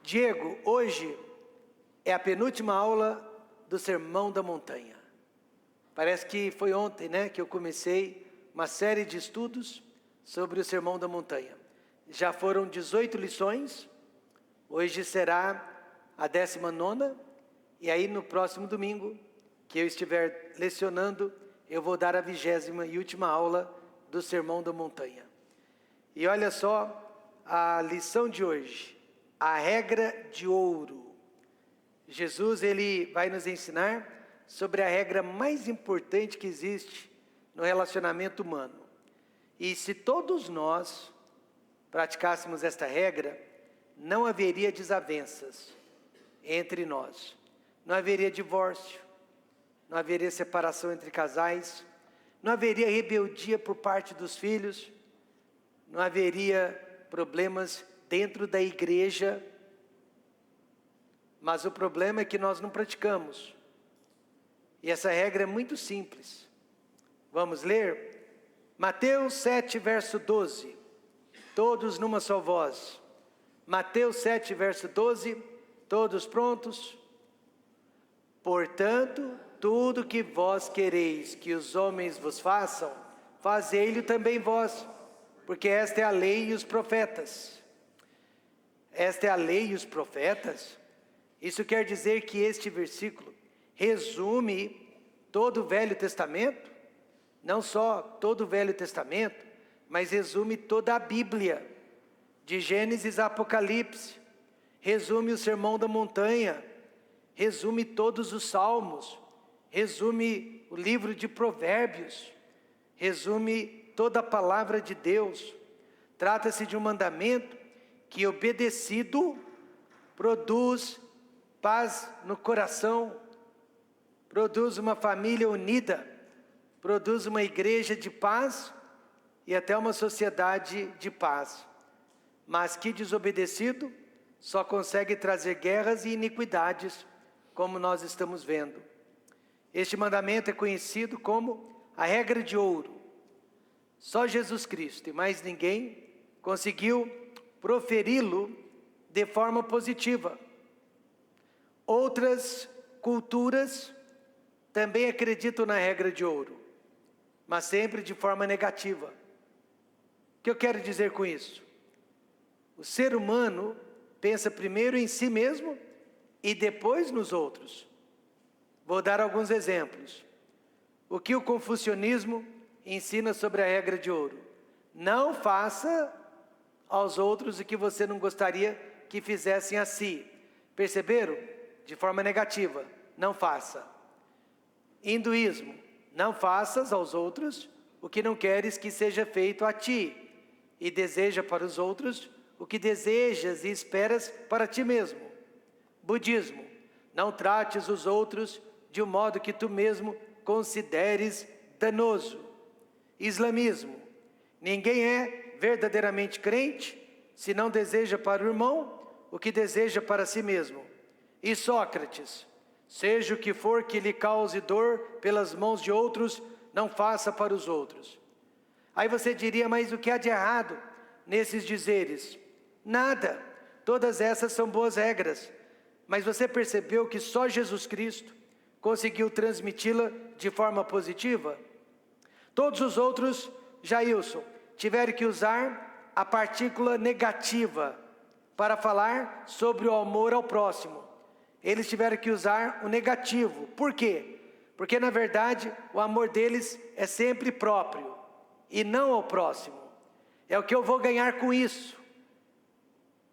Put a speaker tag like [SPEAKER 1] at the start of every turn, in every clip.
[SPEAKER 1] Diego, hoje é a penúltima aula do Sermão da Montanha. Parece que foi ontem, né, que eu comecei uma série de estudos sobre o Sermão da Montanha. Já foram 18 lições, hoje será a 19ª, e aí no próximo domingo, que eu estiver lecionando, eu vou dar a 20ª e última aula do Sermão da Montanha. E olha só a lição de hoje. A regra de ouro. Jesus, ele vai nos ensinar sobre a regra mais importante que existe no relacionamento humano. E se todos nós praticássemos esta regra, não haveria desavenças entre nós. Não haveria divórcio, não haveria separação entre casais, não haveria rebeldia por parte dos filhos, não haveria problemas dentro da igreja, mas o problema é que nós não praticamos. E essa regra é muito simples. Vamos ler? Mateus 7, verso 12. Todos numa só voz. Mateus 7, verso 12. Todos prontos? Portanto, tudo que vós quereis que os homens vos façam, fazei-lhe também vós, porque esta é a lei e os profetas. Esta é a lei e os profetas. Isso quer dizer que este versículo resume todo o Velho Testamento, não só todo o Velho Testamento, mas resume toda a Bíblia, de Gênesis a Apocalipse, resume o Sermão da Montanha, resume todos os Salmos, resume o livro de Provérbios, resume toda a palavra de Deus. Trata-se de um mandamento que, obedecido, produz paz no coração, produz uma família unida, produz uma igreja de paz e até uma sociedade de paz. Mas que desobedecido só consegue trazer guerras e iniquidades, como nós estamos vendo. Este mandamento é conhecido como a regra de ouro. Só Jesus Cristo e mais ninguém conseguiu proferi-lo de forma positiva. Outras culturas também acreditam na regra de ouro, mas sempre de forma negativa. O que eu quero dizer com isso? O ser humano pensa primeiro em si mesmo e depois nos outros. Vou dar alguns exemplos. O que o confucionismo ensina sobre a regra de ouro? Não faça aos outros o que você não gostaria que fizessem a si. Perceberam? De forma negativa, não faça. Hinduísmo, não faças aos outros o que não queres que seja feito a ti, e deseja para os outros o que desejas e esperas para ti mesmo. Budismo, não trates os outros de um modo que tu mesmo consideres danoso. Islamismo, ninguém é verdadeiramente crente se não deseja para o irmão o que deseja para si mesmo. E Sócrates, seja o que for que lhe cause dor pelas mãos de outros, não faça para os outros. Aí você diria, mas o que há de errado nesses dizeres? Nada, todas essas são boas regras, mas você percebeu que só Jesus Cristo conseguiu transmiti-la de forma positiva? Todos os outros, Jailson, tiveram que usar a partícula negativa para falar sobre o amor ao próximo. Eles tiveram que usar o negativo. Por quê? Porque na verdade o amor deles é sempre próprio e não ao próximo. É o que eu vou ganhar com isso.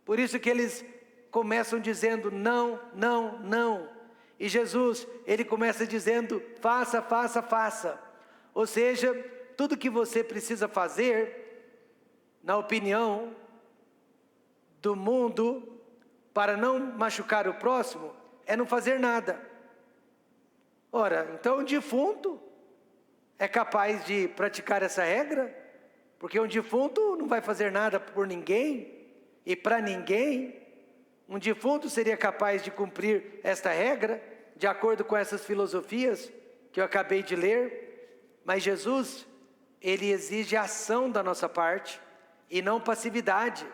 [SPEAKER 1] Por isso que eles começam dizendo não, não, não. E Jesus, ele começa dizendo faça, faça, faça. Ou seja, tudo que você precisa fazer, na opinião do mundo, para não machucar o próximo, é não fazer nada. Ora, então um defunto é capaz de praticar essa regra? Porque um defunto não vai fazer nada por ninguém e para ninguém. Um defunto seria capaz de cumprir esta regra, de acordo com essas filosofias que eu acabei de ler. Mas Jesus, ele exige ação da nossa parte e não passividade.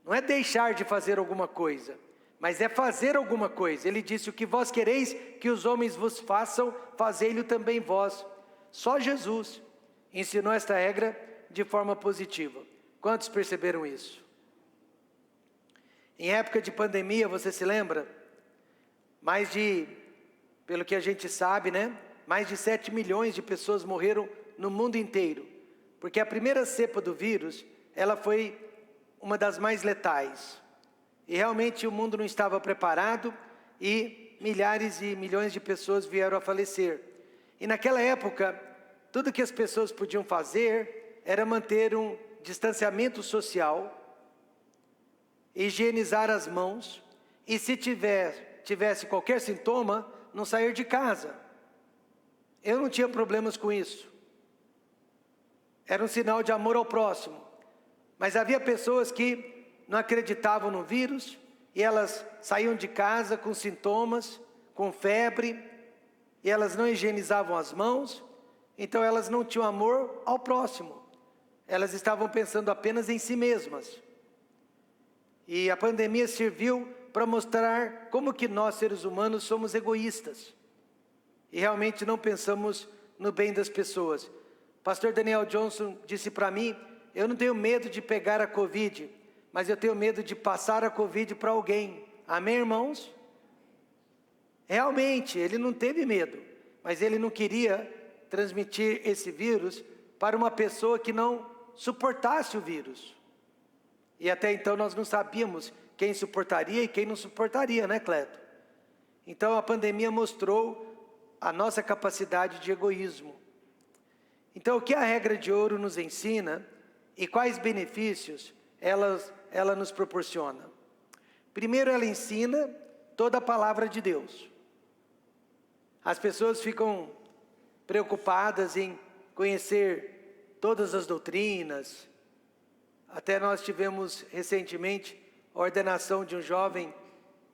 [SPEAKER 1] não é deixar de fazer alguma coisa, mas é fazer alguma coisa. Ele disse: o que vós quereis que os homens vos façam, fazei-lo também vós. Só Jesus ensinou esta regra de forma positiva. Quantos perceberam isso? Em época de pandemia, você se lembra? Pelo que a gente sabe, né? Mais de 7 milhões de pessoas morreram no mundo inteiro. Porque a primeira cepa do vírus, ela foi uma das mais letais. E realmente o mundo não estava preparado e milhares e milhões de pessoas vieram a falecer. E naquela época, tudo que as pessoas podiam fazer era manter um distanciamento social, higienizar as mãos e se tivesse qualquer sintoma, não sair de casa. Eu não tinha problemas com isso. Era um sinal de amor ao próximo. Mas havia pessoas que não acreditavam no vírus e elas saíam de casa com sintomas, com febre, e elas não higienizavam as mãos, então elas não tinham amor ao próximo. Elas estavam pensando apenas em si mesmas. E a pandemia serviu para mostrar como que nós, seres humanos, somos egoístas. E realmente não pensamos no bem das pessoas. Pastor Daniel Johnson disse para mim: eu não tenho medo de pegar a Covid, mas eu tenho medo de passar a Covid para alguém. Amém, irmãos? Realmente, ele não teve medo, mas ele não queria transmitir esse vírus para uma pessoa que não suportasse o vírus. E até então nós não sabíamos quem suportaria e quem não suportaria, né, Cleto? Então a pandemia mostrou a nossa capacidade de egoísmo. Então o que a regra de ouro nos ensina e quais benefícios ela nos proporciona? Primeiro, ela ensina toda a palavra de Deus. As pessoas ficam preocupadas em conhecer todas as doutrinas. Até nós tivemos recentemente a ordenação de um jovem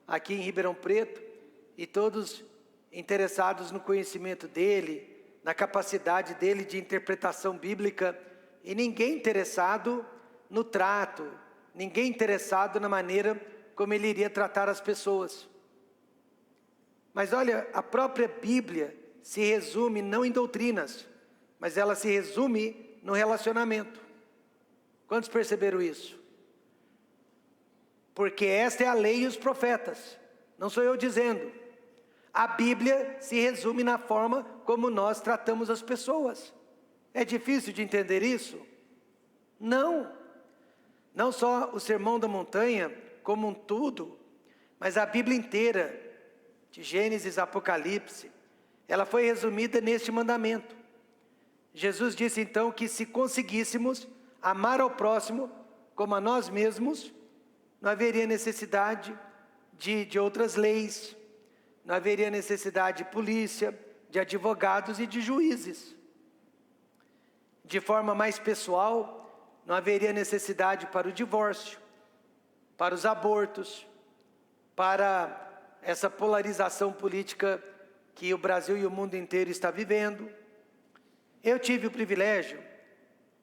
[SPEAKER 1] aqui em Ribeirão Preto, e todos interessados no conhecimento dele, na capacidade dele de interpretação bíblica, e ninguém interessado no trato, ninguém interessado na maneira como ele iria tratar as pessoas. Mas olha, a própria Bíblia se resume não em doutrinas, mas ela se resume no relacionamento. Quantos perceberam isso? Porque esta é a lei e os profetas, não sou eu dizendo. A Bíblia se resume na forma como nós tratamos as pessoas. É difícil de entender isso? Não. Não só o Sermão da Montanha, como um tudo, mas a Bíblia inteira, de Gênesis a Apocalipse, ela foi resumida neste mandamento. Jesus disse então que se conseguíssemos amar ao próximo como a nós mesmos, não haveria necessidade de outras leis, não haveria necessidade de polícia, de advogados e de juízes. De forma mais pessoal, não haveria necessidade para o divórcio, para os abortos, para essa polarização política que o Brasil e o mundo inteiro está vivendo. Eu tive o privilégio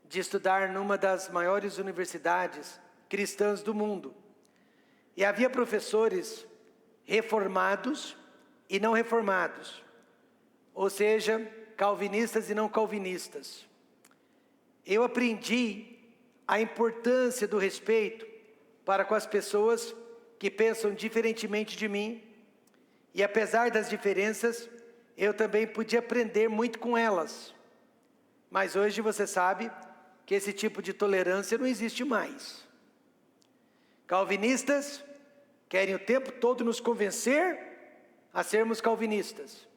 [SPEAKER 1] de estudar numa das maiores universidades cristãs do mundo. E havia professores reformados e não reformados, ou seja, calvinistas e não calvinistas. Eu aprendi a importância do respeito para com as pessoas que pensam diferentemente de mim, e apesar das diferenças, eu também podia aprender muito com elas. Mas hoje você sabe que esse tipo de tolerância não existe mais. Calvinistas querem o tempo todo nos convencer a sermos calvinistas.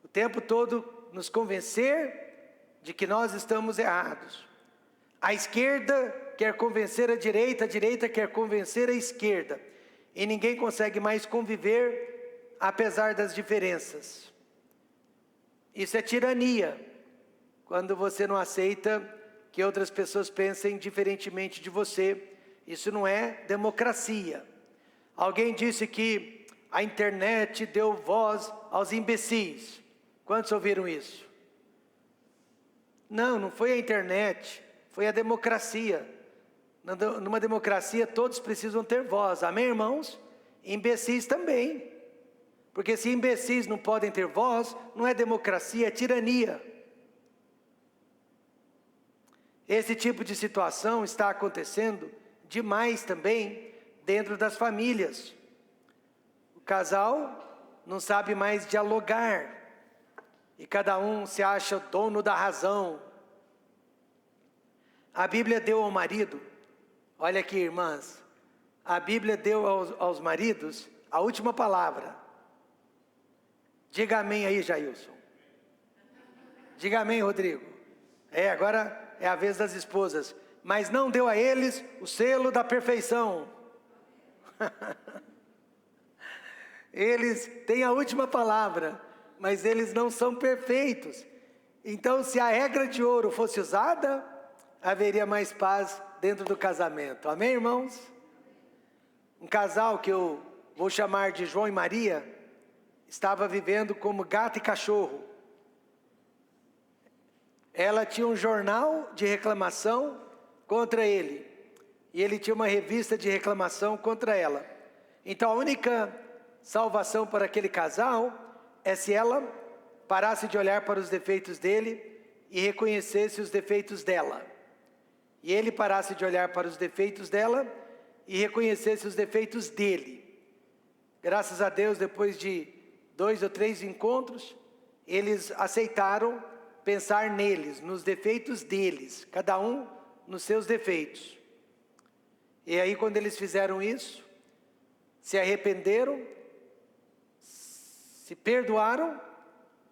[SPEAKER 1] O tempo todo nos convencer de que nós estamos errados. A esquerda quer convencer a direita quer convencer a esquerda. E ninguém consegue mais conviver apesar das diferenças. Isso é tirania, quando você não aceita que outras pessoas pensem diferentemente de você. Isso não é democracia. Alguém disse que a internet deu voz aos imbecis. Quantos ouviram isso? Não foi a internet, foi a democracia. Numa democracia todos precisam ter voz, amém, irmãos? Imbecis também. Porque se imbecis não podem ter voz, não é democracia, é tirania. Esse tipo de situação está acontecendo demais também dentro das famílias. O casal não sabe mais dialogar. E cada um se acha dono da razão. A Bíblia deu ao marido, olha aqui, irmãs, a Bíblia deu aos maridos a última palavra. Diga amém aí, Jailson. Diga amém, Rodrigo. Agora é a vez das esposas. Mas não deu a eles o selo da perfeição. Eles têm a última palavra, mas eles não são perfeitos. Então, se a regra de ouro fosse usada, haveria mais paz dentro do casamento. Amém, irmãos? Um casal que eu vou chamar de João e Maria, estava vivendo como gato e cachorro. Ela tinha um jornal de reclamação contra ele, e ele tinha uma revista de reclamação contra ela. Então a única salvação para aquele casal é se ela parasse de olhar para os defeitos dele e reconhecesse os defeitos dela. E ele parasse de olhar para os defeitos dela e reconhecesse os defeitos dele. Graças a Deus, depois de 2 ou 3 encontros, eles aceitaram pensar neles, nos defeitos deles, cada um nos seus defeitos. E aí, quando eles fizeram isso, se arrependeram, se perdoaram,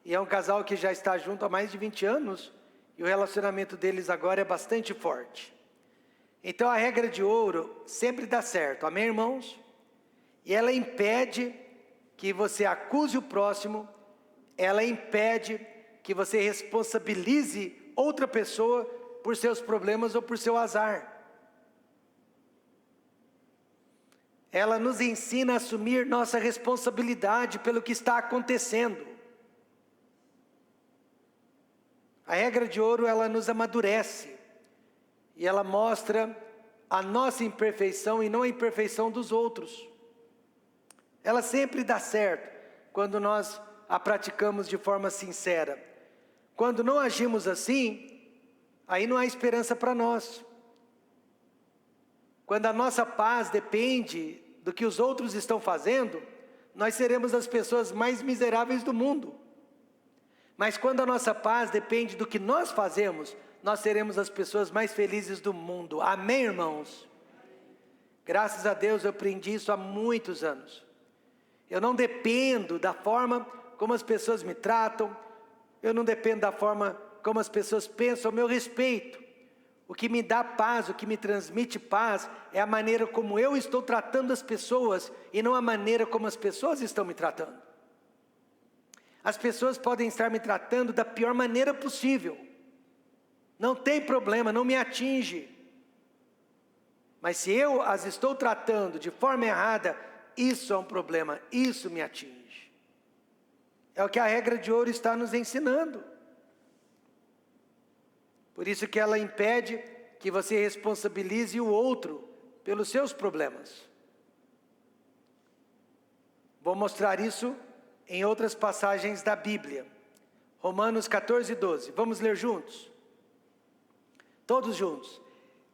[SPEAKER 1] e é um casal que já está junto há mais de 20 anos, e o relacionamento deles agora é bastante forte. Então a regra de ouro sempre dá certo, amém, irmãos? E ela impede que você acuse o próximo, ela impede que você responsabilize outra pessoa por seus problemas ou por seu azar. Ela nos ensina a assumir nossa responsabilidade pelo que está acontecendo. A regra de ouro, ela nos amadurece. E ela mostra a nossa imperfeição e não a imperfeição dos outros. Ela sempre dá certo quando nós a praticamos de forma sincera. Quando não agimos assim, aí não há esperança para nós. Quando a nossa paz depende do que os outros estão fazendo, nós seremos as pessoas mais miseráveis do mundo. Mas quando a nossa paz depende do que nós fazemos, nós seremos as pessoas mais felizes do mundo. Amém, irmãos? Graças a Deus eu aprendi isso há muitos anos. Eu não dependo da forma como as pessoas me tratam, eu não dependo da forma como as pessoas pensam a meu respeito. O que me dá paz, o que me transmite paz, é a maneira como eu estou tratando as pessoas e não a maneira como as pessoas estão me tratando. As pessoas podem estar me tratando da pior maneira possível. Não tem problema, não me atinge. Mas se eu as estou tratando de forma errada, isso é um problema, isso me atinge. É o que a regra de ouro está nos ensinando. Por isso que ela impede que você responsabilize o outro pelos seus problemas. Vou mostrar isso em outras passagens da Bíblia. Romanos 14, 12. Vamos ler juntos? Todos juntos.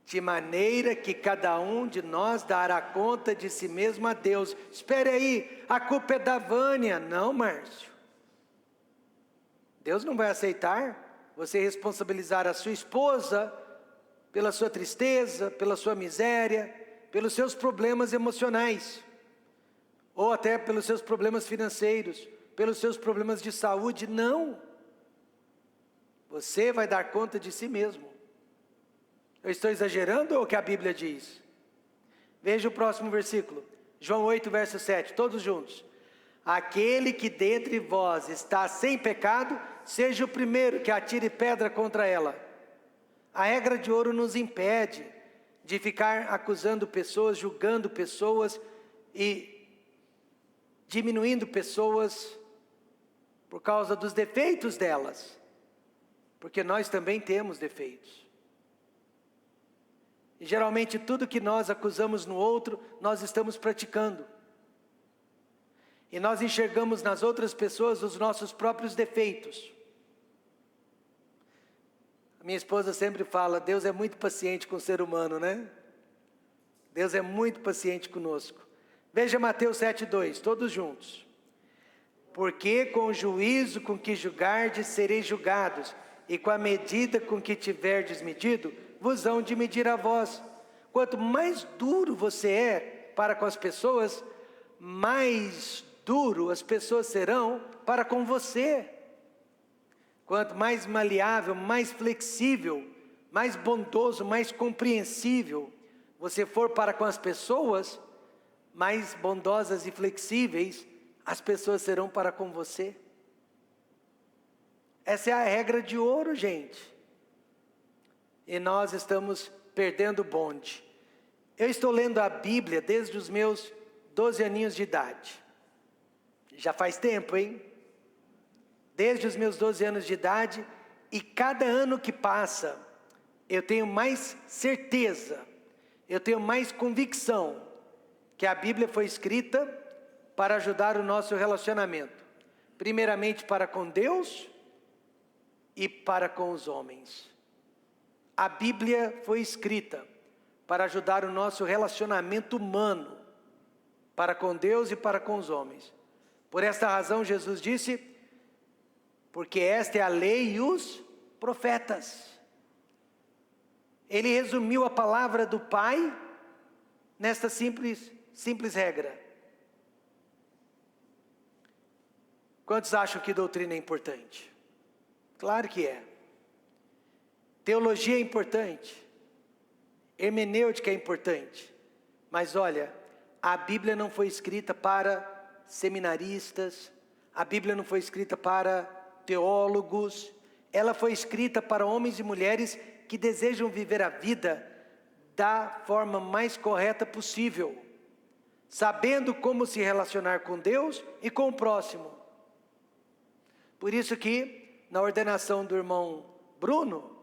[SPEAKER 1] De maneira que cada um de nós dará conta de si mesmo a Deus. Espere aí, a culpa é da Vânia. Não, Márcio. Deus não vai aceitar você responsabilizar a sua esposa pela sua tristeza, pela sua miséria, pelos seus problemas emocionais, ou até pelos seus problemas financeiros, pelos seus problemas de saúde. Não. Você vai dar conta de si mesmo. Eu estou exagerando ou o que a Bíblia diz? Veja o próximo versículo. João 8, verso 7. Todos juntos. Aquele que dentre vós está sem pecado, seja o primeiro que atire pedra contra ela. A regra de ouro nos impede de ficar acusando pessoas, julgando pessoas e diminuindo pessoas por causa dos defeitos delas. Porque nós também temos defeitos. E geralmente tudo que nós acusamos no outro, nós estamos praticando. E nós enxergamos nas outras pessoas os nossos próprios defeitos. A minha esposa sempre fala, Deus é muito paciente com o ser humano, né? Deus é muito paciente conosco. Veja Mateus 7,2, todos juntos. Porque com o juízo com que julgardes, sereis julgados, e com a medida com que tiverdes medido, vos hão de medir a vós. Quanto mais duro você é para com as pessoas, mais duro as pessoas serão para com você. Quanto mais maleável, mais flexível, mais bondoso, mais compreensível você for para com as pessoas, mais bondosas e flexíveis as pessoas serão para com você. Essa é a regra de ouro, gente. E nós estamos perdendo o bonde. Eu estou lendo a Bíblia desde os meus 12 aninhos de idade. Já faz tempo, hein? Desde os meus 12 anos de idade, e cada ano que passa, eu tenho mais certeza, eu tenho mais convicção, que a Bíblia foi escrita para ajudar o nosso relacionamento. Primeiramente para com Deus e para com os homens. A Bíblia foi escrita para ajudar o nosso relacionamento humano, para com Deus e para com os homens. Por esta razão Jesus disse, porque esta é a lei e os profetas. Ele resumiu a palavra do Pai nesta simples regra. Quantos acham que doutrina é importante? Claro que é. Teologia é importante. Hermenêutica é importante. Mas olha, a Bíblia não foi escrita para seminaristas, a Bíblia não foi escrita para teólogos, ela foi escrita para homens e mulheres que desejam viver a vida da forma mais correta possível, sabendo como se relacionar com Deus e com o próximo. Por isso que, na ordenação do irmão Bruno,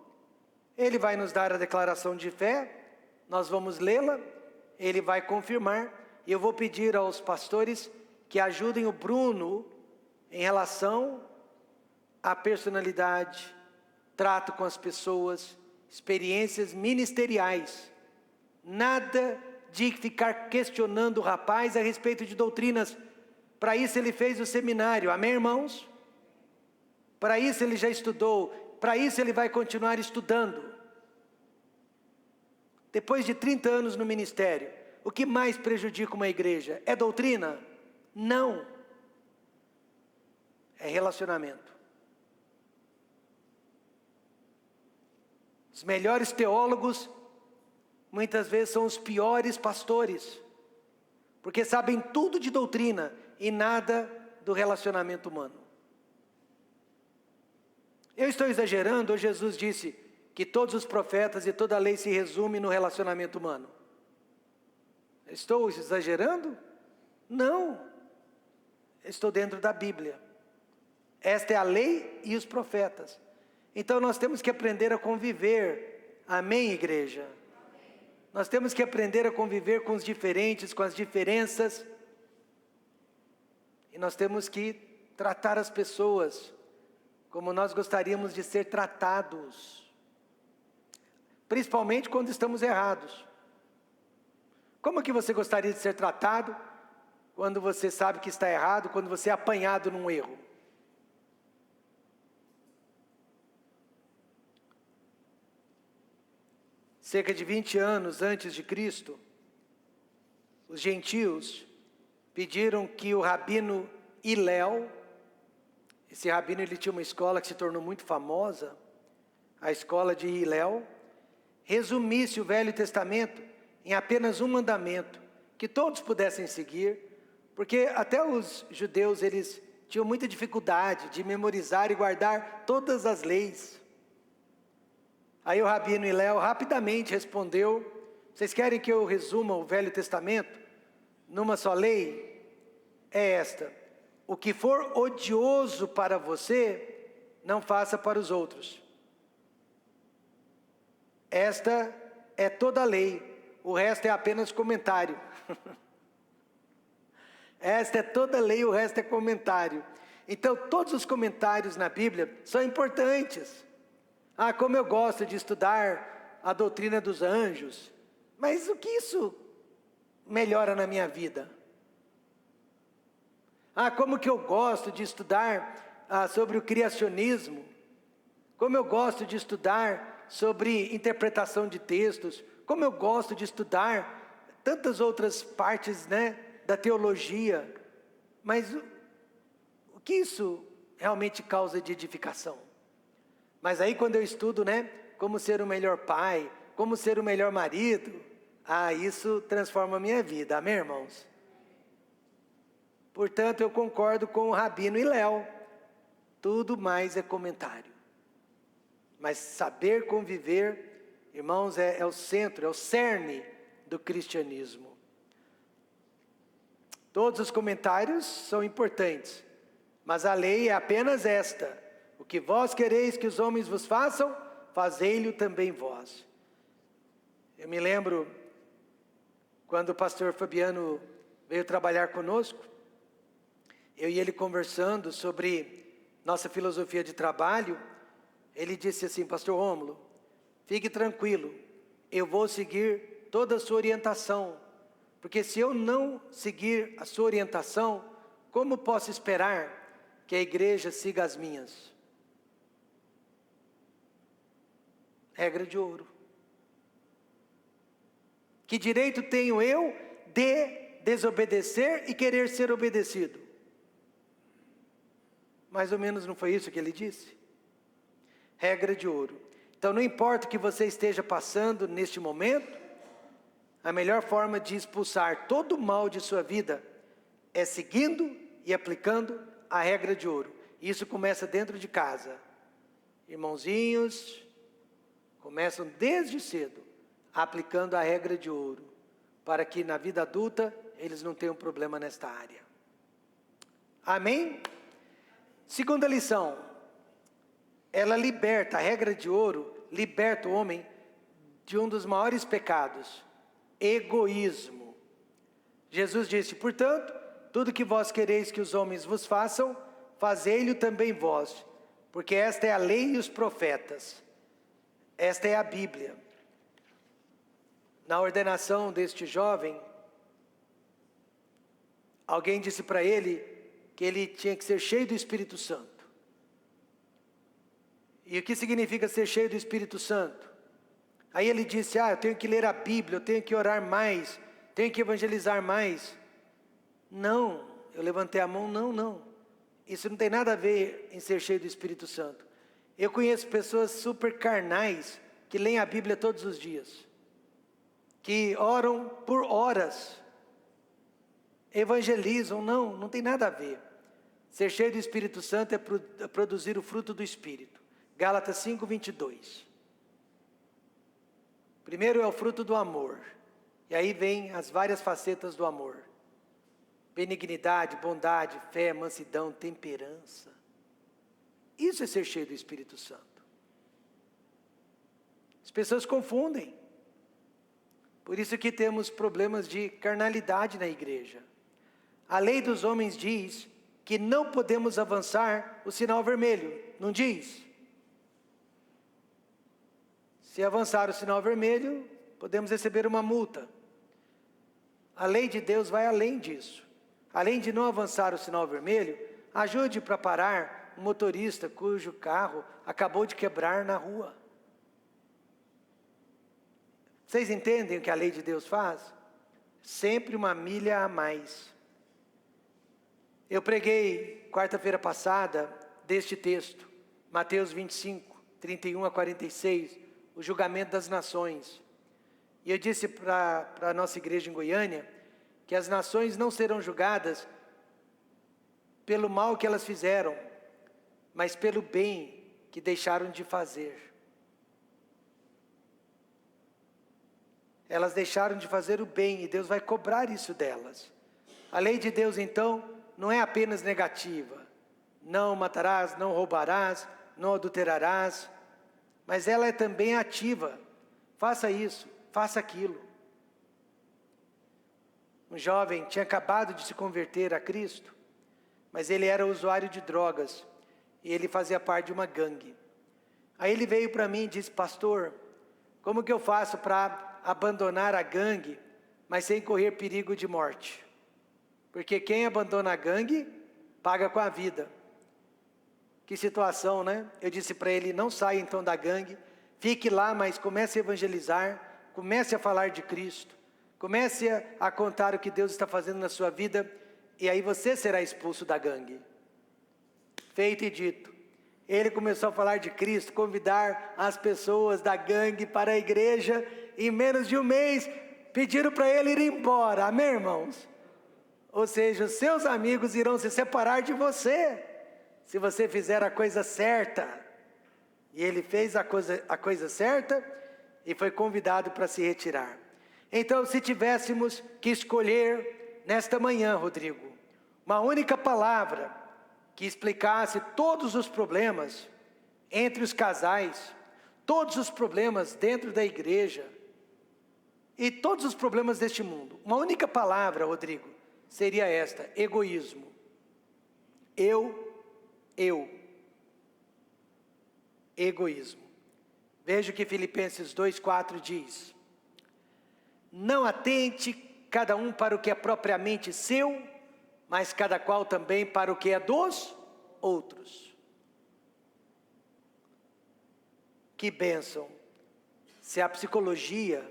[SPEAKER 1] ele vai nos dar a declaração de fé, nós vamos lê-la, ele vai confirmar, e eu vou pedir aos pastores que ajudem o Bruno em relação à personalidade, trato com as pessoas, experiências ministeriais. Nada de ficar questionando o rapaz a respeito de doutrinas. Para isso ele fez o seminário, amém, irmãos? Para isso ele já estudou, para isso ele vai continuar estudando. Depois de 30 anos no ministério, o que mais prejudica uma igreja? É doutrina? Não. É relacionamento. Os melhores teólogos, muitas vezes são os piores pastores, porque sabem tudo de doutrina e nada do relacionamento humano. Eu estou exagerando, ou Jesus disse que todos os profetas e toda a lei se resume no relacionamento humano? Estou exagerando? Não. Estou dentro da Bíblia. Esta é a lei e os profetas. Então nós temos que aprender a conviver. Amém, igreja? Amém. Nós temos que aprender a conviver com os diferentes, com as diferenças. E nós temos que tratar as pessoas como nós gostaríamos de ser tratados. Principalmente quando estamos errados. Como que você gostaria de ser tratado quando você sabe que está errado, quando você é apanhado num erro? Cerca de 20 anos antes de Cristo, os gentios pediram que o rabino Hilel, esse rabino ele tinha uma escola que se tornou muito famosa, a escola de Hilel, resumisse o Velho Testamento em apenas um mandamento, que todos pudessem seguir, porque até os judeus eles tinham muita dificuldade de memorizar e guardar todas as leis. Aí o rabino Hilel rapidamente respondeu, vocês querem que eu resuma o Velho Testamento numa só lei? É esta: o que for odioso para você, não faça para os outros. Esta é toda a lei, o resto é apenas comentário. Esta é toda a lei, o resto é comentário. Então, todos os comentários na Bíblia são importantes. Ah, como eu gosto de estudar a doutrina dos anjos. Mas o que isso melhora na minha vida? Ah, como que eu gosto de estudar sobre o criacionismo. Como eu gosto de estudar sobre interpretação de textos. Como eu gosto de estudar tantas outras partes, da teologia. Mas o que isso realmente causa de edificação? Mas aí quando eu estudo, como ser o melhor pai, como ser o melhor marido, isso transforma a minha vida, amém, irmãos? Portanto, eu concordo com o Rabino Hillel, tudo mais é comentário. Mas saber conviver, irmãos, é o centro, é o cerne do cristianismo. Todos os comentários são importantes, mas a lei é apenas esta: o que vós quereis que os homens vos façam, fazei-lhe também vós. Eu me lembro, quando o pastor Fabiano veio trabalhar conosco, eu e ele conversando sobre nossa filosofia de trabalho, ele disse assim: pastor Rômulo, fique tranquilo, eu vou seguir toda a sua orientação, porque se eu não seguir a sua orientação, como posso esperar que a igreja siga as minhas? Regra de ouro. Que direito tenho eu de desobedecer e querer ser obedecido? Mais ou menos não foi isso que ele disse? Regra de ouro. Então não importa o que você esteja passando neste momento, a melhor forma de expulsar todo o mal de sua vida é seguindo e aplicando a regra de ouro. Isso começa dentro de casa. Irmãozinhos começam desde cedo aplicando a regra de ouro, para que na vida adulta eles não tenham problema nesta área. Amém? Segunda lição, ela liberta, a regra de ouro liberta o homem de um dos maiores pecados: egoísmo. Jesus disse: portanto, tudo que vós quereis que os homens vos façam, fazei-lhe também vós, porque esta é a lei e os profetas. Esta é a Bíblia. Na ordenação deste jovem, alguém disse para ele que ele tinha que ser cheio do Espírito Santo. E o que significa ser cheio do Espírito Santo? Aí ele disse: eu tenho que ler a Bíblia, eu tenho que orar mais, tenho que evangelizar mais. Não, eu levantei a mão, não. Isso não tem nada a ver em ser cheio do Espírito Santo. Eu conheço pessoas super carnais que leem a Bíblia todos os dias, que oram por horas, evangelizam. Não tem nada a ver. Ser cheio do Espírito Santo é produzir o fruto do Espírito. Gálatas 5:22. Primeiro é o fruto do amor, e aí vem as várias facetas do amor: benignidade, bondade, fé, mansidão, temperança. Isso é ser cheio do Espírito Santo. As pessoas confundem. Por isso que temos problemas de carnalidade na igreja. A lei dos homens diz que não podemos avançar o sinal vermelho, não diz? Se avançar o sinal vermelho, podemos receber uma multa. A lei de Deus vai além disso. Além de não avançar o sinal vermelho, ajude para parar um motorista cujo carro acabou de quebrar na rua. Vocês entendem o que a lei de Deus faz? Sempre uma milha a mais. Eu preguei quarta-feira passada deste texto, Mateus 25, 31 a 46, o julgamento das nações. E eu disse para a nossa igreja em Goiânia que as nações não serão julgadas pelo mal que elas fizeram, mas pelo bem que deixaram de fazer. Elas deixaram de fazer o bem e Deus vai cobrar isso delas. A lei de Deus, então, não é apenas negativa. Não matarás, não roubarás, não adulterarás. Mas ela é também ativa. Faça isso. faça aquilo. Um jovem tinha acabado de se converter a Cristo, mas ele era usuário de drogas e ele fazia parte de uma gangue. Aí ele veio para mim e disse: pastor, como que eu faço para abandonar a gangue, mas sem correr perigo de morte? Porque quem abandona a gangue, paga com a vida. Que situação, né? Eu disse para ele: não saia então da gangue, fique lá, mas comece a evangelizar, comece a falar de Cristo, comece a contar o que Deus está fazendo na sua vida, e aí você será expulso da gangue. Feito e dito. Ele começou a falar de Cristo, convidar as pessoas da gangue para a igreja. Em menos de um mês, pediram para ele ir embora. Amém, irmãos? Ou seja, os seus amigos irão se separar de você, se você fizer a coisa certa. E ele fez a coisa certa e foi convidado para se retirar. Então, se tivéssemos que escolher nesta manhã, Rodrigo, uma única palavra que explicasse todos os problemas entre os casais, todos os problemas dentro da igreja e todos os problemas deste mundo, uma única palavra, Rodrigo, seria esta: egoísmo. Eu. Egoísmo. Veja o que Filipenses 2:4 diz: não atente cada um para o que é propriamente seu, mas cada qual também para o que é dos outros. Que bênção, se a psicologia,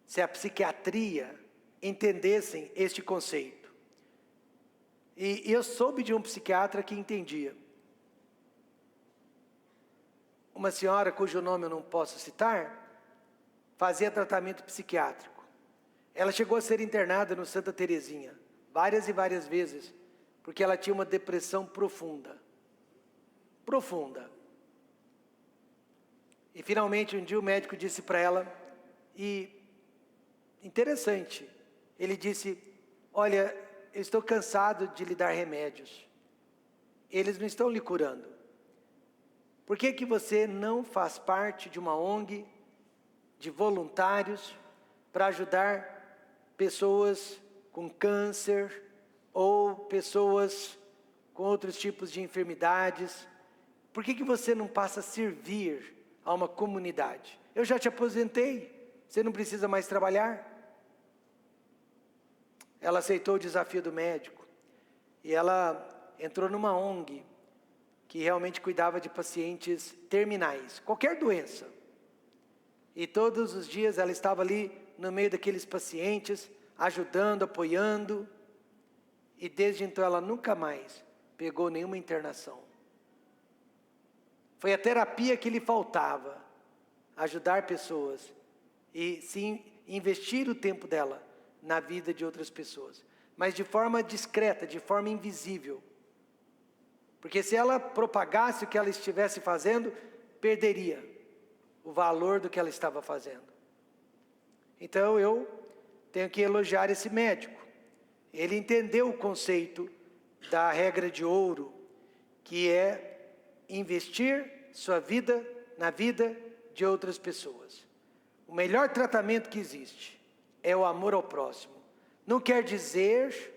[SPEAKER 1] se a psiquiatria entendessem este conceito. E eu soube de um psiquiatra que entendia. Uma senhora cujo nome eu não posso citar, fazia tratamento psiquiátrico. Ela chegou a ser internada no Santa Terezinha, várias e várias vezes, porque ela tinha uma depressão profunda. Profunda. E finalmente um dia o médico disse para ela, e interessante, ele disse: olha, eu estou cansado de lhe dar remédios, eles não estão lhe curando. Por que que você não faz parte de uma ONG de voluntários para ajudar pessoas com câncer ou pessoas com outros tipos de enfermidades? Por que que você não passa a servir a uma comunidade? Eu já te aposentei, você não precisa mais trabalhar. Ela aceitou o desafio do médico e ela entrou numa ONG que realmente cuidava de pacientes terminais, qualquer doença. E todos os dias ela estava ali no meio daqueles pacientes, ajudando, apoiando. E desde então ela nunca mais pegou nenhuma internação. Foi a terapia que lhe faltava, ajudar pessoas e sim investir o tempo dela na vida de outras pessoas, mas de forma discreta, de forma invisível. Porque se ela propagasse o que ela estivesse fazendo, perderia o valor do que ela estava fazendo. Então eu tenho que elogiar esse médico. Ele entendeu o conceito da regra de ouro, que é investir sua vida na vida de outras pessoas. O melhor tratamento que existe é o amor ao próximo. Não quer dizer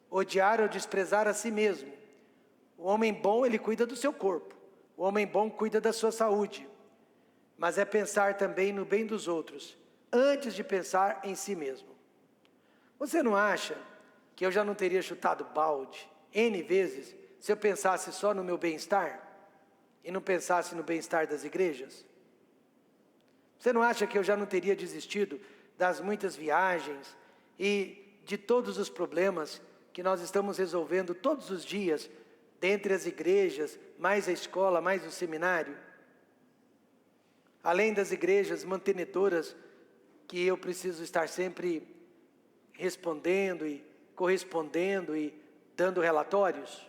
[SPEAKER 1] odiar ou desprezar a si mesmo. O homem bom, ele cuida do seu corpo. O homem bom cuida da sua saúde. Mas é pensar também no bem dos outros, antes de pensar em si mesmo. Você não acha que eu já não teria chutado balde N vezes se eu pensasse só no meu bem-estar e não pensasse no bem-estar das igrejas? Você não acha que eu já não teria desistido das muitas viagens e de todos os problemas que nós estamos resolvendo todos os dias, dentre as igrejas, mais a escola, mais o seminário? Além das igrejas mantenedoras, que eu preciso estar sempre respondendo e correspondendo e dando relatórios,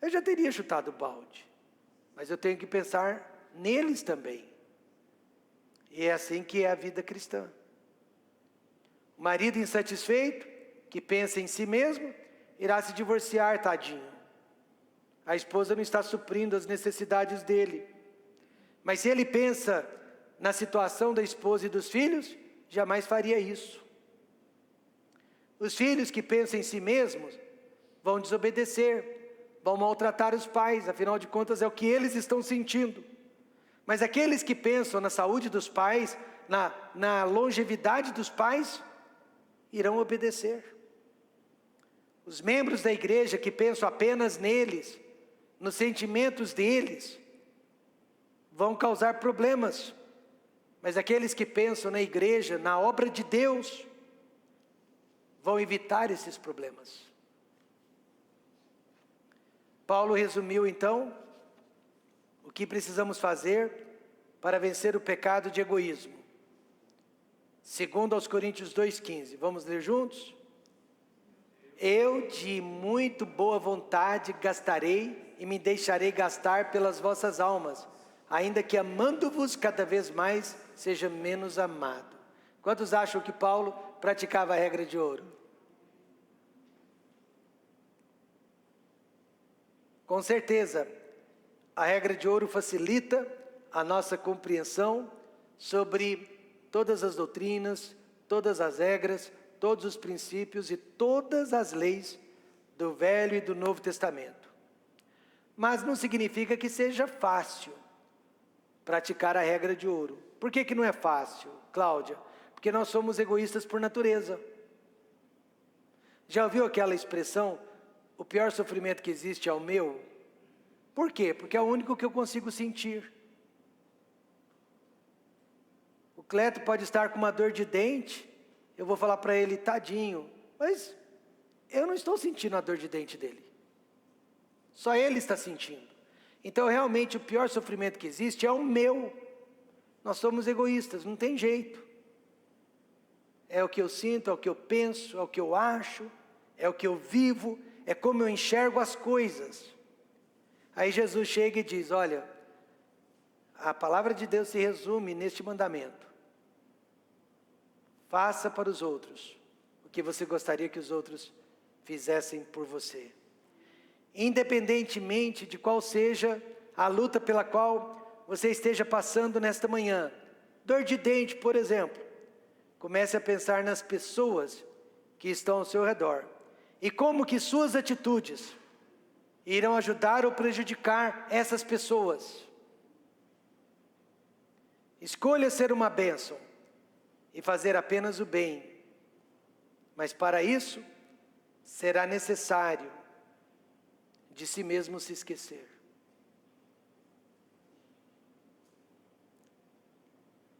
[SPEAKER 1] eu já teria chutado o balde. Mas eu tenho que pensar neles também. E é assim que é a vida cristã. O marido insatisfeito, que pensa em si mesmo, irá se divorciar, tadinho. A esposa não está suprindo as necessidades dele. Mas se ele pensa na situação da esposa e dos filhos, jamais faria isso. Os filhos que pensam em si mesmos vão desobedecer, vão maltratar os pais, afinal de contas é o que eles estão sentindo. Mas aqueles que pensam na saúde dos pais, na longevidade dos pais, irão obedecer. Os membros da igreja que pensam apenas neles, nos sentimentos deles, vão causar problemas. Mas aqueles que pensam na igreja, na obra de Deus, vão evitar esses problemas. Paulo resumiu então o que precisamos fazer para vencer o pecado de egoísmo. Segundo aos Coríntios 2,15. Vamos ler juntos? Eu de muito boa vontade gastarei e me deixarei gastar pelas vossas almas, ainda que amando-vos cada vez mais, seja menos amado. Quantos acham que Paulo praticava a regra de ouro? Com certeza, a regra de ouro facilita a nossa compreensão sobre todas as doutrinas, todas as regras, todos os princípios e todas as leis do Velho e do Novo Testamento. Mas não significa que seja fácil praticar a regra de ouro. Por que não é fácil, Cláudia? Porque nós somos egoístas por natureza. Já ouviu aquela expressão, o pior sofrimento que existe é o meu? Por quê? Porque é o único que eu consigo sentir. O Cleto pode estar com uma dor de dente, eu vou falar para ele, tadinho, mas eu não estou sentindo a dor de dente dele. Só ele está sentindo. Então realmente o pior sofrimento que existe é o meu. Nós somos egoístas, não tem jeito. É o que eu sinto, é o que eu penso, é o que eu acho, é o que eu vivo, é como eu enxergo as coisas. Aí Jesus chega e diz, olha, a palavra de Deus se resume neste mandamento. Faça para os outros o que você gostaria que os outros fizessem por você. Independentemente de qual seja a luta pela qual você esteja passando nesta manhã. Dor de dente, por exemplo. Comece a pensar nas pessoas que estão ao seu redor. E como que suas atitudes irão ajudar ou prejudicar essas pessoas. Escolha ser uma bênção e fazer apenas o bem. Mas para isso, será necessário de si mesmo se esquecer.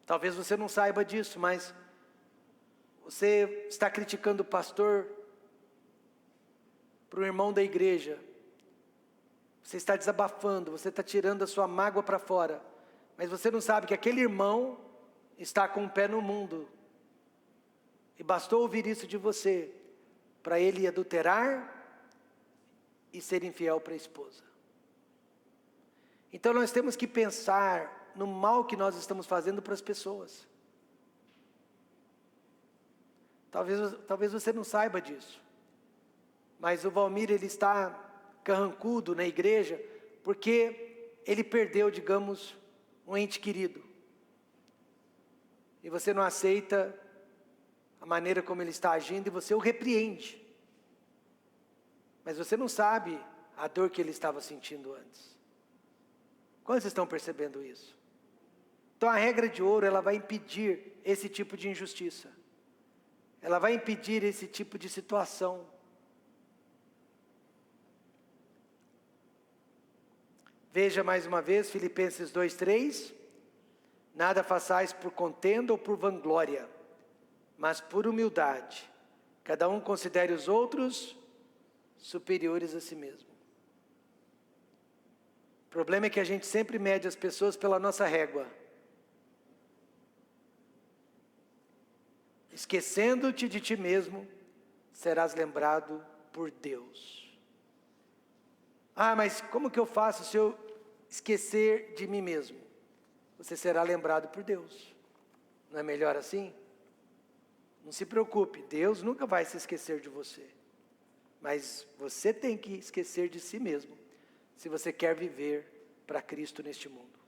[SPEAKER 1] Talvez você não saiba disso, mas você está criticando o pastor para o irmão da igreja. Você está desabafando, você está tirando a sua mágoa para fora. Mas você não sabe que aquele irmão está com o pé no mundo. E bastou ouvir isso de você, para ele adulterar e ser infiel para a esposa. Então nós temos que pensar no mal que nós estamos fazendo para as pessoas. Talvez você não saiba disso. Mas o Valmir, ele está carrancudo na igreja, porque ele perdeu, digamos, um ente querido. E você não aceita a maneira como ele está agindo e você o repreende. Mas você não sabe a dor que ele estava sentindo antes. Quantos estão percebendo isso? Então a regra de ouro, ela vai impedir esse tipo de injustiça. Ela vai impedir esse tipo de situação. Veja mais uma vez, Filipenses 2:3. Nada façais por contenda ou por vanglória, mas por humildade. Cada um considere os outros superiores a si mesmo. O problema é que a gente sempre mede as pessoas pela nossa régua. Esquecendo-te de ti mesmo, serás lembrado por Deus. Ah, mas como que eu faço se eu esquecer de mim mesmo? Você será lembrado por Deus. Não é melhor assim? Não se preocupe, Deus nunca vai se esquecer de você. Mas você tem que esquecer de si mesmo, se você quer viver para Cristo neste mundo.